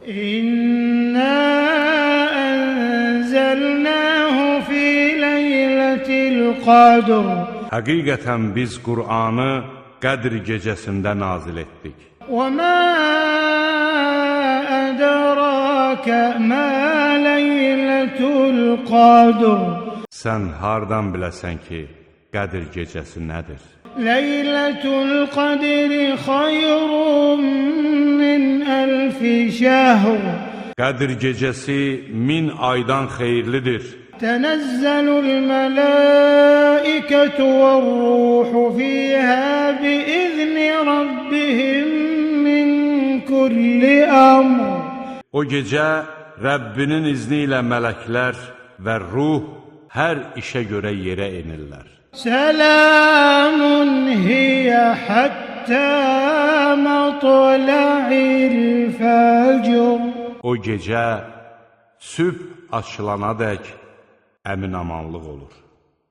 İnna enzelnahu fi leyletil qadr. Həqiqətən biz Qur'anı Qədr gecəsində nazil etdik. Və mə ədərəkə mə leyletul qadr. Sən hardan biləsən ki, Qədr gecəsi nədir? Leyletul qadri xayrun min əlfi şəhr. Qədr gecəsi 1000 aydan xeyirlidir. Tənəzzəlul mələikətü vər-ruhu fiyhə biizni rabbihim min kulli əmr. O gecə Rəbbinin izni ilə mələklər və ruh hər işə görə yerə enirlər. Səlamun hiyə həttə mətla'il fəcr. O gecə sübh açılanadək əmin-amanlıq olur.